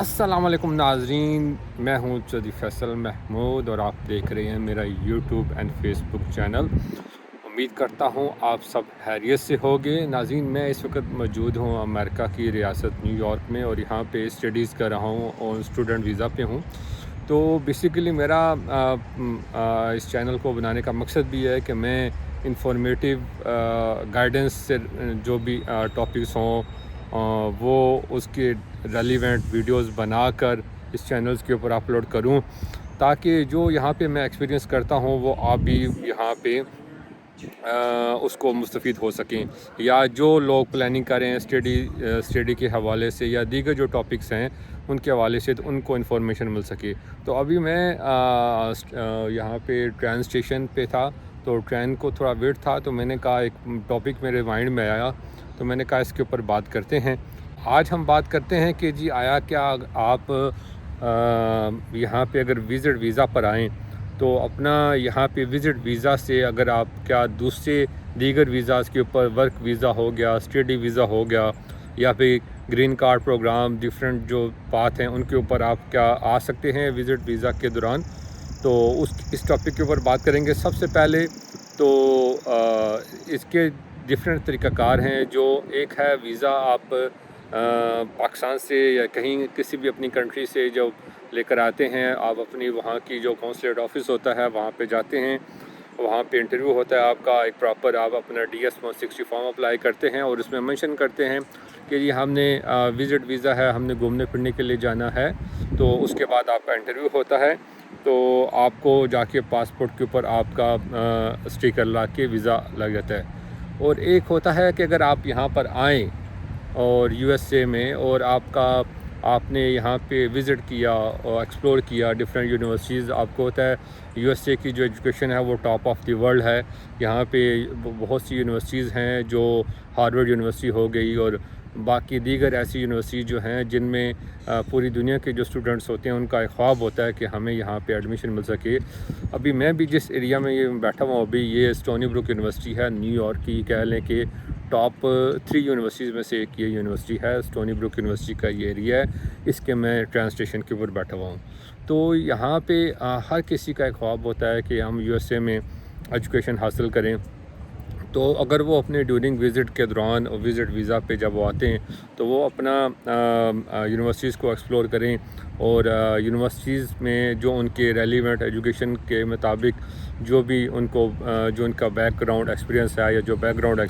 السلام علیکم ناظرین، میں ہوں چودھری فیصل محمود اور آپ دیکھ رہے ہیں میرا YouTube and Facebook channel. امید کرتا ہوں آپ سب خیریت سے ہوگے۔ ناظرین، میں اس وقت موجود ہوں امریکہ کی ریاست نیو یارک میں، اور یہاں پہ اسٹڈیز کر رہا ہوں اور اسٹوڈنٹ ویزا پہ ہوں۔ تو بیسیکلی میرا اس چینل کو بنانے کا مقصد بھی ہے کہ میں انفارمیٹیو گائیڈنس سے جو بھی ٹاپکس ہوں وہ اس کے ریلیونٹ ویڈیوز بنا کر اس چینلز کے اوپر اپلوڈ کروں، تاکہ جو یہاں پہ میں ایکسپیرینس کرتا ہوں وہ آپ بھی یہاں پہ اس کو مستفید ہو سکیں، یا جو لوگ پلاننگ کریں اسٹڈی کے حوالے سے یا دیگر جو ٹاپکس ہیں ان کے حوالے سے، تو ان کو انفارمیشن مل سکے۔ تو ابھی میں یہاں پہ ٹرین اسٹیشن پہ تھا، تو ٹرین کو تھوڑا ویٹ تھا، تو میں نے کہا ایک ٹاپک میرے مائنڈ میں آیا، تو میں نے کہا اس کے اوپر بات کرتے ہیں۔ آج ہم بات کرتے ہیں کہ جی آیا کیا آپ یہاں پہ اگر وزٹ ویزا پر آئیں تو اپنا یہاں پہ وزٹ ویزا سے اگر آپ کیا دوسرے دیگر ویزاز کے اوپر ورک ویزا ہو گیا، اسٹڈی ویزا ہو گیا، یا پھر گرین کارڈ پروگرام ڈیفرنٹ جو پاتھ ہیں ان کے اوپر آپ کیا آ سکتے ہیں وزٹ ویزا کے دوران، تو اس ٹاپک کے اوپر بات کریں گے۔ سب سے پہلے تو اس کے ڈفرینٹ طریقہ کار ہیں۔ جو ایک ہے ویزا آپ پاکستان سے یا کہیں کسی بھی اپنی کنٹری سے جو لے کر آتے ہیں، آپ اپنی وہاں کی جو کونسلیٹ آفس ہوتا ہے وہاں پہ جاتے ہیں، وہاں پہ انٹرویو ہوتا ہے آپ کا ایک پراپر، آپ اپنا DS 160 فارم اپلائی کرتے ہیں اور اس میں منشن کرتے ہیں کہ یہ ہم نے وزٹ ویزا ہے، ہم نے گھومنے پھرنے کے لیے جانا ہے۔ تو اس کے بعد آپ کا انٹرویو ہوتا ہے، تو آپ کو جا کے پاسپورٹ کے اوپر آپ کا اسٹیکر لا کے ویزا لگ جاتا ہے۔ اور ایک ہوتا ہے کہ اگر آپ یہاں پر آئیں اور USA میں، اور آپ نے یہاں پہ وزٹ کیا اور ایکسپلور کیا ڈفرینٹ یونیورسٹیز، آپ کو ہوتا ہے USA کی جو ایجوکیشن ہے وہ ٹاپ آف دی ورلڈ ہے۔ یہاں پہ بہت سی یونیورسٹیز ہیں، جو ہارورڈ یونیورسٹی ہو گئی اور باقی دیگر ایسی یونیورسٹی جو ہیں جن میں پوری دنیا کے جو اسٹوڈنٹس ہوتے ہیں ان کا ایک خواب ہوتا ہے کہ ہمیں یہاں پہ ایڈمیشن مل سکے۔ ابھی میں بھی جس ایریا میں یہ بیٹھا ہوں ابھی، یہ اسٹونی بروک یونیورسٹی ہے، نیو یارک کی کہہ لیں کہ ٹاپ 3 یونیورسٹیز میں سے ایک یہ یونیورسٹی ہے۔ اسٹونی بروک یونیورسٹی کا یہ ایریا ہے، اس کے میں ٹرین اسٹیشن کے اوپر بیٹھا ہوا ہوں۔ تو یہاں پہ ہر کسی کا ایک خواب ہوتا ہے کہ ہم USA میں ایجوکیشن حاصل کریں۔ تو اگر وہ اپنے ڈیورنگ وزٹ کے دوران وزٹ ویزا پہ جب وہ آتے ہیں تو وہ اپنا یونیورسٹیز کو ایکسپلور کریں، اور یونیورسٹیز میں جو ان کے ریلیونٹ ایجوکیشن کے مطابق جو بھی ان کو جو ان کا بیک گراؤنڈ ایکسپیرینس ہے، یا جو بیک گراؤنڈ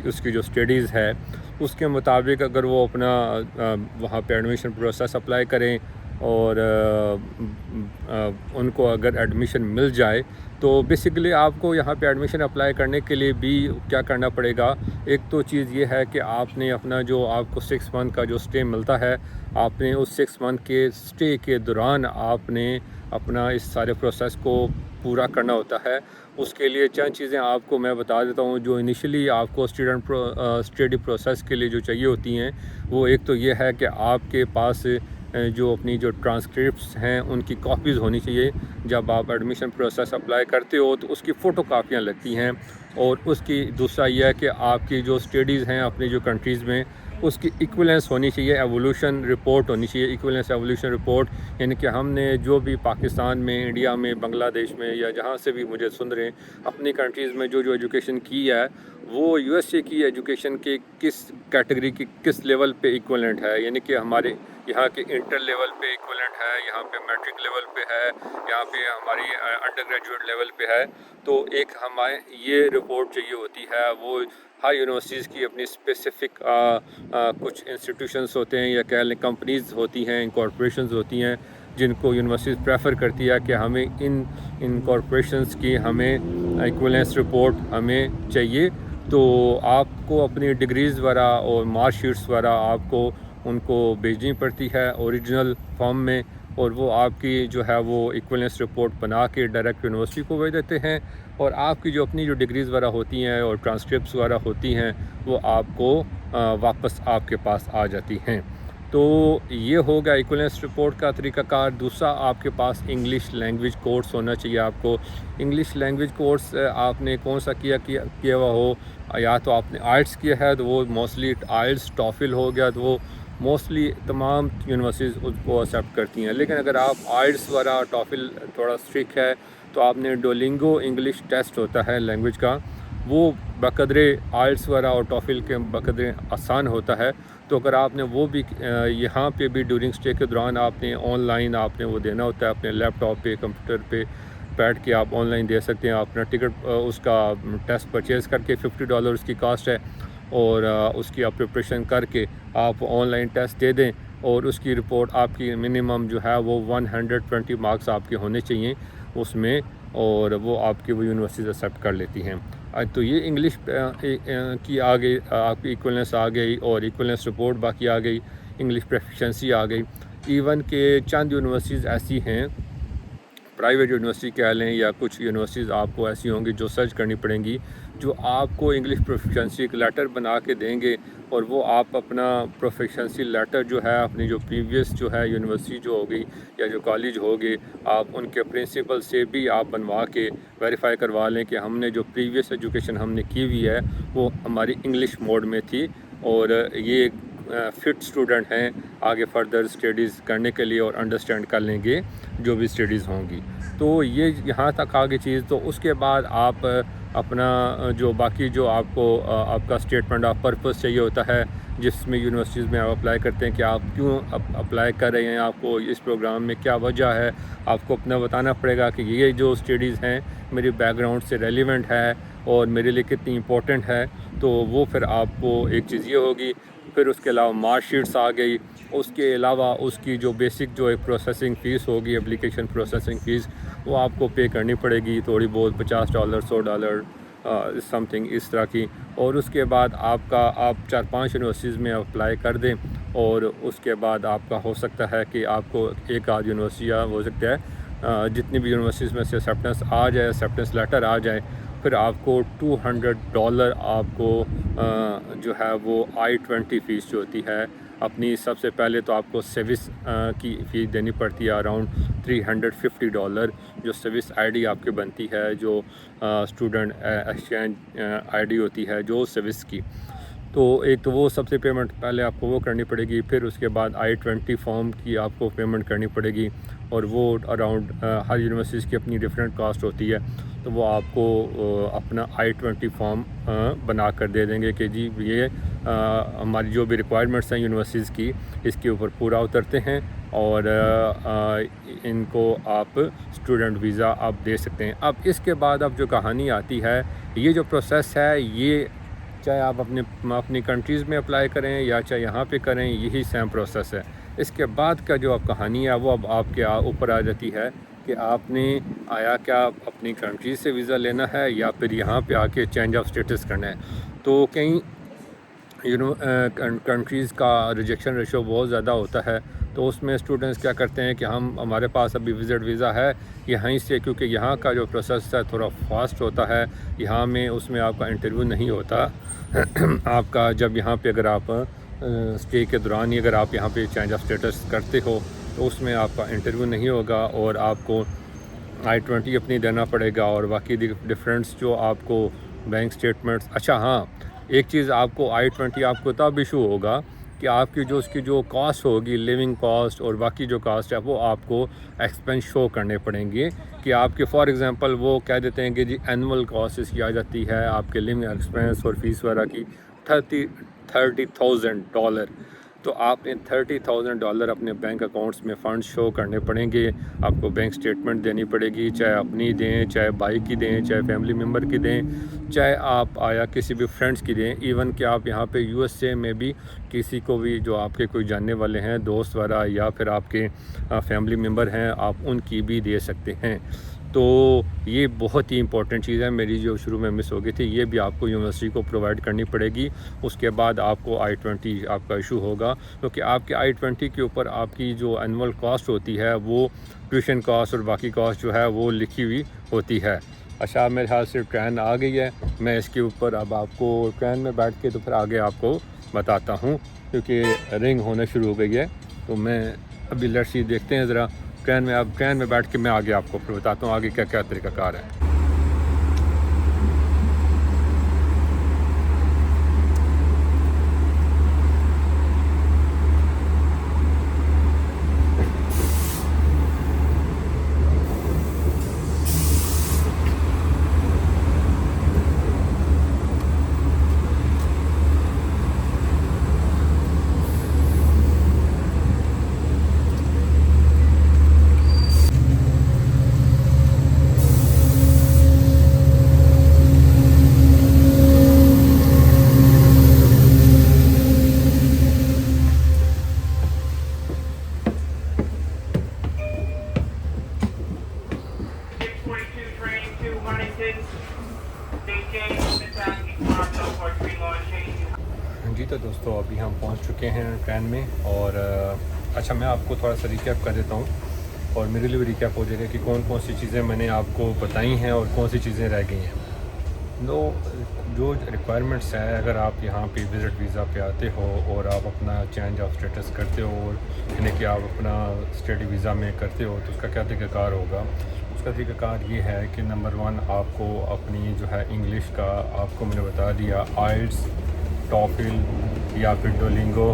اس کی جو اسٹڈیز ہے اس کے مطابق اگر وہ اپنا وہاں پہ ایڈمیشن پروسیس اپلائی کریں، اور ان کو اگر ایڈمیشن مل جائے، تو بیسیکلی آپ کو یہاں پہ ایڈمیشن اپلائی کرنے کے لیے بھی کیا کرنا پڑے گا۔ ایک تو چیز یہ ہے کہ آپ نے اپنا جو آپ کو 6 منتھ کا جو سٹے ملتا ہے، آپ نے اس 6 منتھ کے سٹے کے دوران آپ نے اپنا اس سارے پروسیس کو پورا کرنا ہوتا ہے۔ اس کے لیے چند چیزیں آپ کو میں بتا دیتا ہوں جو انیشلی آپ کو اسٹڈی پروسیس کے لیے جو چاہیے ہوتی ہیں۔ وہ ایک تو یہ ہے کہ آپ کے پاس جو اپنی جو ٹرانسکرپٹس ہیں ان کی کاپیز ہونی چاہیے۔ جب آپ ایڈمیشن پروسیس اپلائی کرتے ہو تو اس کی فوٹو کاپیاں لگتی ہیں، اور اس کی دوسرا یہ ہے کہ آپ کی جو اسٹڈیز ہیں اپنی جو کنٹریز میں اس کی ایکولنس ہونی چاہیے، ایوولوشن رپورٹ ہونی چاہیے۔ ایکولنس ایوولوشن رپورٹ یعنی کہ ہم نے جو بھی پاکستان میں، انڈیا میں، بنگلہ دیش میں، یا جہاں سے بھی مجھے سن رہے ہیں، اپنی کنٹریز میں جو ایجوکیشن کی ہے وہ USA کی ایجوکیشن کے کس کیٹیگری کی کس لیول پہ ایکولنٹ ہے۔ یعنی کہ ہمارے یہاں کے انٹر لیول پہ ایکولنٹ ہے، یہاں پہ میٹرک لیول پہ ہے، یہاں پہ ہماری انڈر گریجویٹ لیول پہ ہے۔ تو ایک ہمیں یہ رپورٹ چاہیے ہوتی ہے۔ وہ ہر یونیورسٹیز کی اپنی اسپیسیفک کچھ انسٹیٹیوشنز ہوتے ہیں، یا کہہ لیں کمپنیز ہوتی ہیں، کارپوریشنز ہوتی ہیں، جن کو یونیورسٹیز پریفر کرتی ہے کہ ہمیں ان کارپوریشنز کی ہمیں ایکولنس رپورٹ ہمیں چاہیے۔ تو آپ کو اپنی ڈگریز وغیرہ اور مارک شیٹس وغیرہ آپ کو ان کو بھیجنی پڑتی ہے اوریجنل فارم میں، اور وہ آپ کی جو ہے وہ ایکولنس رپورٹ بنا کے ڈائریکٹ یونیورسٹی کو بھیج دیتے ہیں، اور آپ کی جو اپنی جو ڈگریز وغیرہ ہوتی ہیں اور ٹرانسکرپٹس وغیرہ ہوتی ہیں وہ آپ کو واپس آپ کے پاس آ جاتی ہیں۔ تو یہ ہوگا ایکولنس رپورٹ کا طریقہ کار۔ دوسرا، آپ کے پاس انگلش لینگویج کورس ہونا چاہیے۔ آپ کو انگلش لینگویج کورس آپ نے کون سا کیا ہوا ہو، یا تو آپ نے آئلٹس کیا ہے تو وہ موسٹلی آئلٹس ٹافل ہو گیا تو وہ موسٹلی تمام یونیورسٹیز اس کو ایکسیپٹ کرتی ہیں. لیکن اگر آپ آئلٹس وغیرہ ٹافل تھوڑا اسٹرکٹ ہے تو آپ نے ڈولنگو انگلش ٹیسٹ ہوتا ہے لینگویج کا, وہ بقدرے آئلٹس وغیرہ اور ٹافل کے بقدرے آسان ہوتا ہے. تو اگر آپ نے وہ بھی یہاں پہ بھی ڈیورنگ اسٹے کے دوران آپ نے آن لائن آپ نے وہ دینا ہوتا ہے اپنے لیپ ٹاپ پہ, کمپیوٹر پہ بیٹھ کے آپ آن لائن دے سکتے ہیں. اپنا ٹکٹ اس کا ٹیسٹ پرچیز کر کے $50 اس کی کاسٹ ہے, اور اس کی آپ پریپریشن کر کے آپ آن لائن ٹیسٹ دے دیں, اور اس کی رپورٹ آپ کی منیمم جو ہے وہ 120 مارکس آپ کے ہونے چاہیے اس میں, اور وہ آپ کی وہ یونیورسٹیز ایکسیپٹ کر لیتی ہیں. تو یہ انگلش کی آ گئی آپ کی ایکولنس آ گئی, اور ایکولنس رپورٹ باقی آ گئی, انگلش پروفیشنسی آ گئی. ایون کہ چند یونیورسٹیز ایسی ہیں, پرائیویٹ یونیورسٹی کہہ لیں یا کچھ یونیورسٹیز آپ کو ایسی ہوں گی جو سرچ کرنی پڑیں گی, جو آپ کو انگلش پروفیشنسی ایک لیٹر بنا کے دیں گے, اور وہ آپ اپنا پروفیشنسی لیٹر جو ہے اپنی جو پریویس جو ہے یونیورسٹی جو ہوگی یا جو کالج ہوگی, آپ ان کے پرنسپل سے بھی آپ بنوا کے ویریفائی کروا لیں کہ ہم نے جو پریویس ایجوکیشن ہم نے کی ہوئی ہے وہ ہماری انگلش موڈ میں تھی, اور یہ فٹ اسٹوڈنٹ ہیں آگے فردر اسٹڈیز کرنے کے لیے, اور انڈرسٹینڈ کر لیں گے جو بھی اسٹڈیز ہوں گی. تو یہ یہاں تک آگے چیز. تو اس کے بعد آپ اپنا جو باقی جو آپ کو آپ کا اسٹیٹمنٹ آف پرپس چاہیے ہوتا ہے, جس میں یونیورسٹیز میں آپ اپلائی کرتے ہیں کہ آپ کیوں اپلائی کر رہے ہیں, آپ کو اس پروگرام میں کیا وجہ ہے. آپ کو اپنا بتانا پڑے گا کہ یہ جو اسٹڈیز ہیں میری بیک گراؤنڈ سے ریلیونٹ ہے اور میرے لیے کتنی امپورٹنٹ ہے. تو وہ پھر آپ کو ایک چیز یہ ہوگی. پھر اس کے علاوہ مارک شیٹس آ گئی. اس کے علاوہ اس کی جو بیسک جو ایک پروسیسنگ فیس ہوگی, اپلیکیشن پروسیسنگ فیس, وہ آپ کو پے کرنی پڑے گی تھوڑی بہت $50 $100 سم تھنگ اس طرح کی. اور اس کے بعد آپ 4-5 یونیورسٹیز میں اپلائی کر دیں, اور اس کے بعد آپ کا ہو سکتا ہے کہ آپ کو ایک آدھ یونیورسٹی ہو سکتا ہے جتنی بھی یونیورسٹیز میں سے ایکسیپٹنس آ جائے, ایکسیپٹنس لیٹر آ جائے, پھر آپ کو $200 آپ کو جو ہے وہ I-20 فیس جو ہوتی ہے اپنی. سب سے پہلے تو آپ کو سروس کی فیس دینی پڑتی ہے اراؤنڈ $350, جو سروس آئی ڈی آپ کی بنتی ہے, جو اسٹوڈنٹ ایکسچینج آئی ڈی ہوتی ہے جو سروس کی. تو ایک تو وہ سب سے پیمنٹ پہلے آپ کو وہ کرنی پڑے گی. پھر اس کے بعد I-20 فارم کی آپ کو پیمنٹ کرنی پڑے گی, اور وہ اراؤنڈ ہر یونیورسٹیز کی اپنی ڈفرینٹ کاسٹ ہوتی ہے. تو وہ آپ کو اپنا I-20 فارم بنا کر دے دیں گے کہ جی یہ ہماری جو بھی ریکوائرمنٹس ہیں یونیورسٹیز کی اس کے اوپر پورا اترتے ہیں, اور ان کو آپ اسٹوڈنٹ ویزا آپ دے سکتے ہیں. اب اس کے بعد اب جو کہانی آتی ہے, یہ جو پروسیس ہے یہ چاہے آپ اپنی کنٹریز میں اپلائی کریں یا چاہے یہاں پہ کریں, یہی سیم پروسیس ہے. اس کے بعد کا جو اب کہانی ہے وہ اب آپ کے اوپر آ جاتی ہے کہ آپ نے آیا کیا اپنی کنٹری سے ویزا لینا ہے یا پھر یہاں پہ آ کے چینج آف اسٹیٹس کرنا ہے. تو کئی کنٹریز کا ریجیکشن ریشو بہت زیادہ ہوتا ہے. تو اس میں اسٹوڈنٹس کیا کرتے ہیں کہ ہمارے پاس ابھی وزٹ ویزا ہے یہیں سے, کیونکہ یہاں کا جو پروسیس ہے تھوڑا فاسٹ ہوتا ہے. یہاں میں اس میں آپ کا انٹرویو نہیں ہوتا آپ کا, جب یہاں پہ اگر آپ اسٹے کے دوران ہی اگر آپ یہاں پہ چینج آف اسٹیٹس کرتے ہو تو اس میں آپ کا انٹرویو نہیں ہوگا, اور آپ کو I-20 اپنی دینا پڑے گا, اور باقی ڈفرینٹس جو آپ کو بینک اسٹیٹمنٹس. اچھا ہاں, ایک چیز آپ کو I-20 آپ کو تب ایشو ہوگا کہ آپ کی اس کی جو کاسٹ ہوگی, لیونگ کاسٹ اور باقی جو کاسٹ ہے, وہ آپ کو ایکسپینس شو کرنے پڑیں گے. کہ آپ کے فار ایگزامپل وہ کہہ دیتے ہیں کہ جی اینول کاسٹ اس کی آ جاتی ہے آپ کے لیونگ ایکسپینس اور فیس وغیرہ کی $30,000. تو آپ نے $30,000 اپنے بینک اکاؤنٹس میں فنڈ شو کرنے پڑیں گے. آپ کو بینک اسٹیٹمنٹ دینی پڑے گی, چاہے اپنی دیں, چاہے بھائی کی دیں, چاہے فیملی ممبر کی دیں, چاہے آپ آیا کسی بھی فرینڈس کی دیں. ایون کہ آپ یہاں پہ USA میں بھی کسی کو بھی جو آپ کے کوئی جاننے والے ہیں, دوست وغیرہ, یا پھر آپ کے فیملی ممبر ہیں, آپ ان کی بھی دے سکتے ہیں. تو یہ بہت ہی امپورٹنٹ چیز ہے میری جو شروع میں مس ہو گئی تھی, یہ بھی آپ کو یونیورسٹی کو پرووائڈ کرنی پڑے گی. اس کے بعد آپ کو I-20 آپ کا ایشو ہوگا, کیونکہ آپ کے I-20 کے اوپر آپ کی جو اینول کاسٹ ہوتی ہے وہ ٹیوشن کاسٹ اور باقی کاسٹ جو ہے وہ لکھی ہوئی ہوتی ہے. اچھا میرے خیال سے ٹرین آ گئی ہے, میں اس کے اوپر اب آپ کو ٹرین میں بیٹھ کے تو پھر آگے آپ کو بتاتا ہوں, کیونکہ رنگ ہونا شروع ہو گئی ہے. تو میں ابھی لڑسی دیکھتے ہیں ذرا ٹرین میں. اب ٹرین میں بیٹھ کے میں آگے آپ کو پھر بتاتا ہوں آگے کیا کیا طریقہ کار ہے. تو دوستوں ابھی ہم پہنچ چکے ہیں ٹرین میں، اور اچھا میں آپ کو تھوڑا سا ریکیپ کر دیتا ہوں، اور میرے لیے بھی ریکیپ ہو جائے گا کہ کون کون سی چیزیں میں نے آپ کو بتائی ہیں اور کون سی چیزیں رہ گئی ہیں۔ جو ریکوائرمنٹس ہے، اگر آپ یہاں پہ وزٹ ویزا پہ آتے ہو اور آپ اپنا چینج آف اسٹیٹس کرتے ہو، اور یعنی کہ آپ اپنا اسٹڈی ویزا میں کرتے ہو، تو اس کا کیا طریقہ کار ہوگا؟ اس کا طریقہ کار یہ ہے کہ نمبر 1 آپ کو اپنی جو ہے انگلش کا، آپ کو میں نے بتا دیا آئلٹس، ٹافل یا پھر ڈولنگو،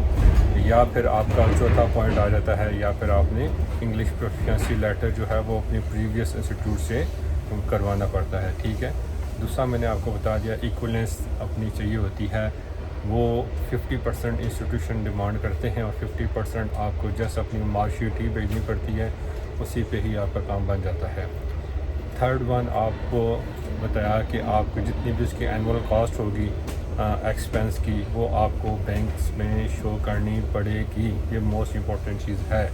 یا پھر آپ کا چوتھا پوائنٹ آ جاتا ہے، یا پھر آپ نے انگلش پروفیشنسی لیٹر جو ہے وہ اپنی پریویس انسٹیٹیوٹ سے کروانا پڑتا ہے، ٹھیک ہے۔ دوسرا میں نے آپ کو بتا دیا ایکولنس اپنی چاہیے ہوتی ہے، وہ 50% انسٹیٹیوشن ڈیمانڈ کرتے ہیں، اور 50% آپ کو جسٹ اپنی مارک شیٹ ہی بھیجنی پڑتی ہے، اسی پہ ہی آپ کا کام بن جاتا ہے۔ تھرڈ ون آپ کو بتایا کہ آپ کو جتنی بھی اس کی اینول کاسٹ ہوگی ایکسپینس کی، وہ آپ کو بینکس میں شو کرنی پڑے گی۔ یہ موسٹ امپورٹنٹ چیز ہے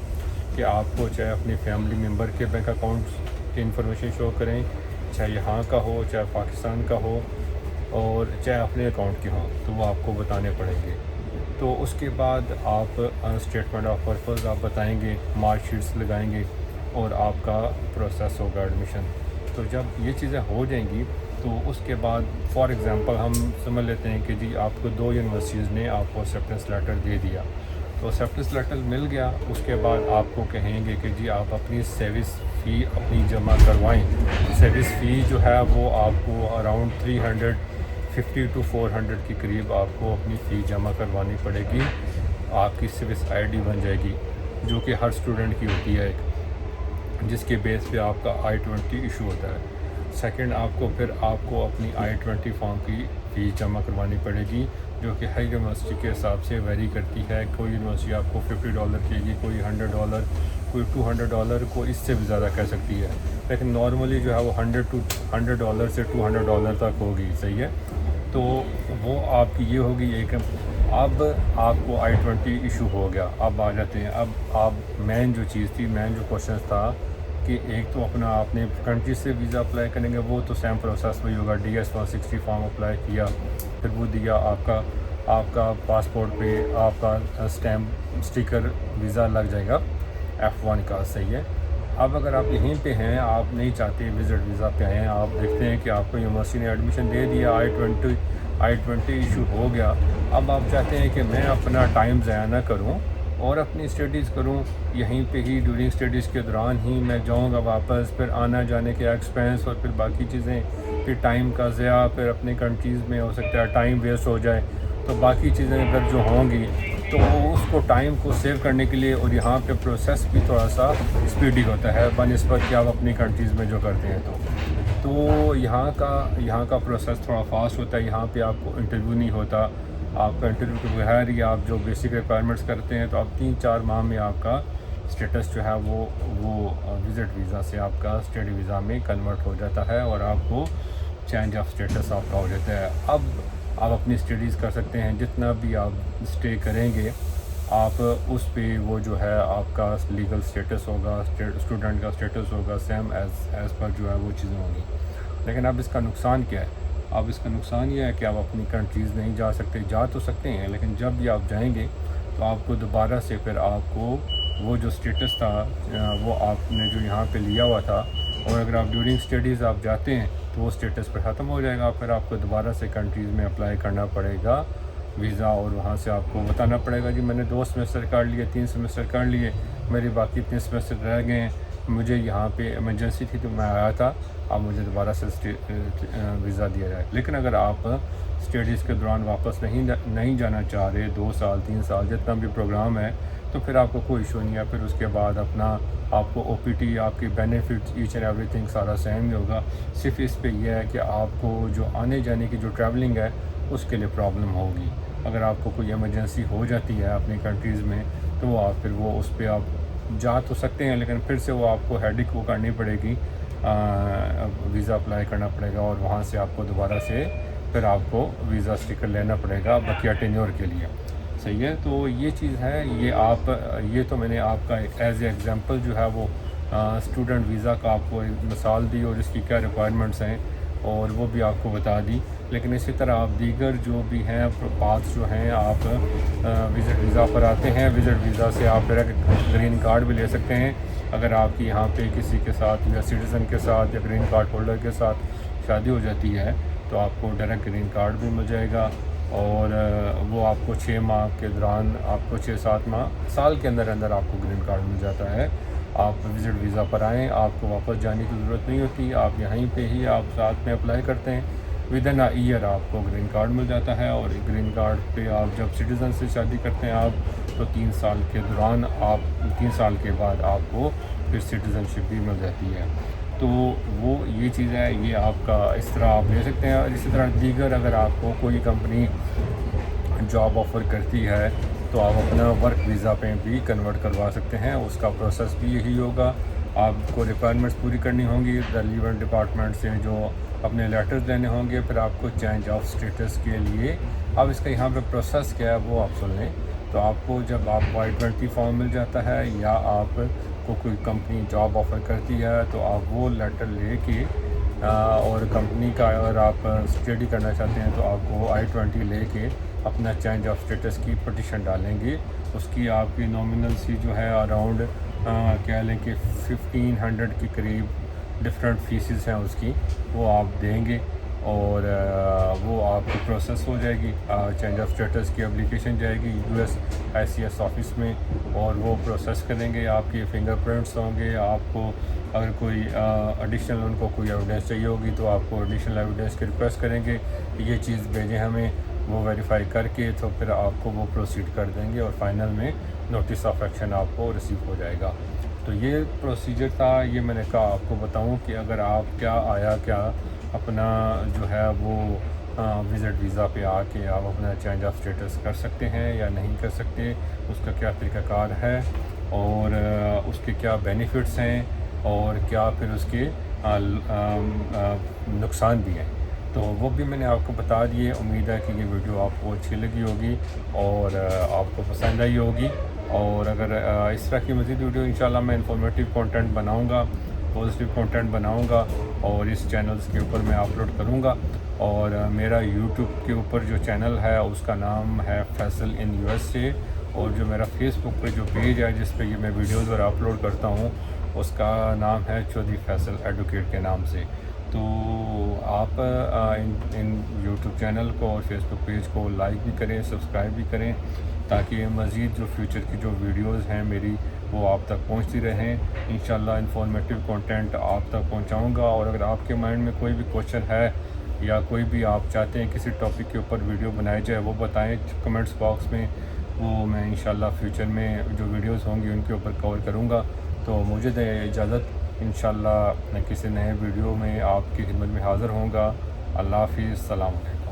کہ آپ کو چاہے اپنی فیملی ممبر کے بینک اکاؤنٹس کی انفارمیشن شو کریں، چاہے یہاں کا ہو، چاہے پاکستان کا ہو، اور چاہے اپنے اکاؤنٹ کی ہو، تو وہ آپ کو بتانے پڑیں گے۔ تو اس کے بعد آپ اسٹیٹمنٹ آف پرپز آپ بتائیں گے، مارک شیٹس لگائیں گے، اور آپ کا پروسیس ہوگا ایڈمیشن۔ تو جب یہ چیزیں ہو جائیں گی تو اس کے بعد فار ایگزامپل ہم سمجھ لیتے ہیں کہ جی آپ کو 2 یونیورسٹیز نے آپ کو ایکسیپٹنس لیٹر دے دیا، تو ایکسیپٹنس لیٹر مل گیا، اس کے بعد آپ کو کہیں گے کہ جی آپ اپنی سروس فی اپنی جمع کروائیں۔ سروس فی جو ہے وہ آپ کو اراؤنڈ 350 to 400 کے قریب آپ کو اپنی فی جمع کروانی پڑے گی۔ آپ کی سروس آئی ڈی بن جائے گی، جو کہ ہر اسٹوڈنٹ کی ہوتی ہے ایک، جس کے بیس پہ آپ کا I-20 ایشو ہوتا ہے۔ سیکنڈ آپ کو اپنی I-20 فارم کی فیس جمع کروانی پڑے گی، جو کہ ہر یونیورسٹی کے حساب سے ویری کرتی ہے۔ کوئی یونیورسٹی آپ کو $50 کہے گی، کوئی $100، کوئی $200، کوئی اس سے بھی زیادہ کہہ سکتی ہے، لیکن نارملی جو ہے وہ $100 سے $200 تک ہوگی، صحیح ہے۔ تو وہ آپ کی یہ ہوگی ایک۔ اب آپ کو I-20 ایشو ہو گیا، اب آ جاتے ہیں، اب آپ مین جو چیز تھی، مین جو کوشچن تھا کہ ایک تو اپنا آپ نے کنٹری سے ویزا اپلائی کریں گے، وہ تو سیم پروسیس وہی ہوگا، DS-160 فارم اپلائی کیا، پھر وہ دیا آپ کا پاسپورٹ پہ آپ کا اسٹیکر ویزا لگ جائے گا F1 کا، صحیح ہے۔ اب اگر آپ یہیں پہ ہیں، آپ نہیں چاہتے وزٹ ویزا پہ آئیں، آپ دیکھتے ہیں کہ آپ کو یونیورسٹی نے ایڈمیشن دے دیا، I-20 ایشو ہو گیا، اب آپ چاہتے ہیں کہ میں اپنا ٹائم ضائع نہ کروں اور اپنی اسٹڈیز کروں یہیں پہ ہی، ڈیورنگ اسٹڈیز کے دوران ہی میں جاؤں گا واپس، پھر آنا جانے کے ایکسپینس اور پھر باقی چیزیں، پھر ٹائم کا ضیاع، پھر اپنے کنٹریز میں ہو سکتا ہے ٹائم ویسٹ ہو جائے، تو باقی چیزیں اگر جو ہوں گی تو اس کو ٹائم کو سیو کرنے کے لیے، اور یہاں پہ پروسیس بھی تھوڑا سا اسپیڈی ہوتا ہے بنسبت کہ آپ اپنی کنٹریز میں جو کرتے ہیں، تو یہاں کا پروسیس تھوڑا فاسٹ ہوتا ہے۔ یہاں پہ آپ کو انٹرویو نہیں ہوتا، آپ کا انٹرویو کے بغیر ہی آپ جو بیسک ریکوائرمنٹس کرتے ہیں، تو آپ 3-4 ماہ میں آپ کا اسٹیٹس جو ہے وہ وزٹ ویزا سے آپ کا اسٹڈی ویزا میں کنورٹ ہو جاتا ہے، اور آپ کو چینج آف اسٹیٹس آپ کا ہو جاتا ہے۔ اب آپ اپنی اسٹڈیز کر سکتے ہیں، جتنا بھی آپ اسٹے کریں گے آپ اس پہ وہ جو ہے آپ کا لیگل اسٹیٹس ہوگا، اسٹوڈنٹ کا اسٹیٹس ہوگا، سیم ایز پر جو ہے وہ چیزیں ہوں گی۔ لیکن اب اس کا نقصان کیا ہے؟ اب اس کا نقصان یہ ہے کہ آپ اپنی کنٹریز نہیں جا سکتے، جا تو سکتے ہیں لیکن جب بھی آپ جائیں گے تو آپ کو دوبارہ سے پھر آپ کو وہ جو اسٹیٹس تھا وہ آپ نے جو یہاں پہ لیا ہوا تھا، اور اگر آپ ڈیورنگ اسٹڈیز آپ جاتے ہیں تو وہ اسٹیٹس پہ ختم ہو جائے گا، پھر آپ کو دوبارہ سے کنٹریز میں اپلائی کرنا پڑے گا ویزا، اور وہاں سے آپ کو بتانا پڑے گا جی میں نے 2 سیمسٹر کر لیے، 3 سیمسٹر کر لیے، میری باقی 3 سیمسٹر رہ گئے ہیں، مجھے یہاں پہ ایمرجنسی تھی تو میں آیا تھا، اب مجھے دوبارہ سے ویزا دیا جائے۔ لیکن اگر آپ اسٹڈیز کے دوران واپس نہیں جانا چاہ رہے، 2 سال 3 سال جتنا بھی پروگرام ہے، تو پھر آپ کو کوئی ایشو نہیں ہے، پھر اس کے بعد اپنا آپ کو OPT، آپ کی benefits each and everything سارا سیم ہی ہوگا، صرف اس پہ یہ ہے کہ آپ کو جو آنے جانے کی جو ٹریولنگ ہے اس کے لیے پرابلم ہوگی۔ اگر آپ کو کوئی ایمرجنسی ہو جاتی ہے اپنی کنٹریز میں، تو آپ پھر وہ اس پہ آپ جا تو سکتے ہیں، لیکن پھر سے وہ آپ کو ہیڈک وہ کرنی پڑے گی، ویزا اپلائی کرنا پڑے گا، اور وہاں سے آپ کو دوبارہ سے پھر آپ کو ویزا اسٹیکر لینا پڑے گا بقیہ ٹینیور کے لیے، صحیح ہے۔ تو یہ چیز ہے، یہ تو میں نے آپ کا ایز اے ایگزامپل جو ہے وہ اسٹوڈنٹ ویزا کا آپ کو مثال دی، اور اس کی کیا ریکوائرمنٹس ہیں اور وہ بھی آپ کو بتا دی. لیکن اسی طرح آپ دیگر جو بھی ہیں پاتھ جو ہیں، آپ وزٹ ویزا پر آتے ہیں. وزٹ ویزا سے آپ ڈائریکٹ گرین کارڈ بھی لے سکتے ہیں. اگر آپ کی یہاں پہ کسی کے ساتھ یا سٹیزن کے ساتھ یا گرین کارڈ ہولڈر کے ساتھ شادی ہو جاتی ہے تو آپ کو ڈائریکٹ گرین کارڈ بھی مل جائے گا. اور وہ آپ کو 6 ماہ کے دوران، آپ کو 6-7 ماہ، سال کے اندر آپ کو گرین کارڈ مل جاتا ہے. آپ وزٹ ویزا پر آئیں، آپ کو واپس جانے کی ضرورت نہیں ہوتی. آپ یہیں پہ ہی آپ ساتھ میں اپلائی کرتے ہیں، ود ان ایئر آپ کو گرین کارڈ مل جاتا ہے. اور گرین کارڈ پہ آپ جب سٹیزن سے شادی کرتے ہیں آپ، تو 3 سال کے دوران 3 سال کے بعد آپ کو پھر سٹیزن شپ بھی مل جاتی ہے. تو وہ یہ چیز ہے، یہ آپ کا اس طرح آپ لے سکتے ہیں. اور اسی طرح دیگر اگر آپ کو کوئی کمپنی جاب آفر کرتی ہے تو آپ اپنا ورک ویزا پہ بھی کنورٹ کروا سکتے ہیں. اس کا پروسیس بھی یہی ہوگا. آپ کو ریکوائرمنٹس پوری کرنی ہوں گی ریلیونٹ ڈپارٹمنٹ سے، جو اپنے لیٹرز لینے ہوں گے. پھر آپ کو چینج آف اسٹیٹس کے لیے، اب اس کا یہاں پہ پروسیس کیا ہے وہ آپ سن لیں. تو آپ کو جب آپ Y20 فارم مل جاتا ہے یا آپ کو کوئی کمپنی جاب آفر کرتی ہے تو آپ وہ لیٹر لے کے اور کمپنی کا اگر آپ اسٹڈی کرنا چاہتے ہیں تو آپ کو I-20 لے کے اپنا چینج آف اسٹیٹس کی پٹیشن ڈالیں گے. اس کی آپ کی نامنل سی جو ہے اراؤنڈ کہہ لیں کہ 1500 کے قریب ڈفرینٹ فیسز ہیں اس کی، وہ آپ دیں گے. اور وہ آپ کی پروسیس ہو جائے گی. چینج آف اسٹیٹس کی اپلیکیشن جائے گی USCIS آفس میں، اور وہ پروسیس کریں گے. آپ کے فنگر پرنٹس ہوں گے. آپ کو اگر کوئی ایڈیشنل ان کو کوئی ایویڈنس چاہیے ہوگی تو آپ کو ایڈیشنل ایویڈنس کی ریکویسٹ کریں گے، یہ چیز بھیجیں ہمیں. وہ ویریفائی کر کے تو پھر آپ کو وہ پروسیڈ کر دیں گے، اور فائنل میں نوٹس آف ایکشن آپ کو ریسیو ہو جائے گا. تو یہ پروسیجر تھا. یہ میں نے کہا آپ کو بتاؤں کہ اگر آپ کیا اپنا جو ہے وہ وزٹ ویزا پہ آ کے آپ اپنا چینج آف اسٹیٹس کر سکتے ہیں یا نہیں کر سکتے، اس کا کیا طریقہ کار ہے، اور اس کے کیا بینیفٹس ہیں، اور کیا پھر اس کے نقصان بھی ہیں. تو وہ بھی میں نے آپ کو بتا دیے. امید ہے کہ یہ ویڈیو آپ کو اچھی لگی ہوگی اور آپ کو پسند آئی ہوگی. اور اگر اس طرح کی مزید ویڈیو انشاءاللہ میں انفارمیٹیو کانٹینٹ بناؤں گا، پازیٹیو کانٹینٹ بناؤں گا اور اس چینلز کے اوپر میں اپلوڈ کروں گا. اور میرا یوٹیوب کے اوپر جو چینل ہے اس کا نام ہے فیصل ان USA، اور جو میرا فیس بک پہ جو پیج ہے جس پہ یہ میں ویڈیوز اور اپلوڈ کرتا ہوں اس کا نام ہے چودھری فیصل ایڈوکیٹ کے نام سے. تو آپ ان یوٹیوب چینل کو اور فیس بک پیج کو لائک بھی کریں، سبسکرائب بھی کریں، تاکہ مزید جو فیوچر کی جو ویڈیوز ہیں میری وہ آپ تک پہنچتی رہیں. انشاءاللہ انفارمیٹیو کنٹینٹ آپ تک پہنچاؤں گا. اور اگر آپ کے مائنڈ میں کوئی بھی کویشچن ہے یا کوئی بھی آپ چاہتے ہیں کسی ٹاپک کے اوپر ویڈیو بنائی جائے، وہ بتائیں کمنٹس باکس میں. وہ میں انشاءاللہ فیوچر میں جو ویڈیوز ہوں گی ان کے اوپر کور کروں گا. تو مجھے دیں اجازت، انشاءاللہ کسی نئے ویڈیو میں آپ کی خدمت میں حاضر ہوں گا. اللہ حافظ، السلام علیکم.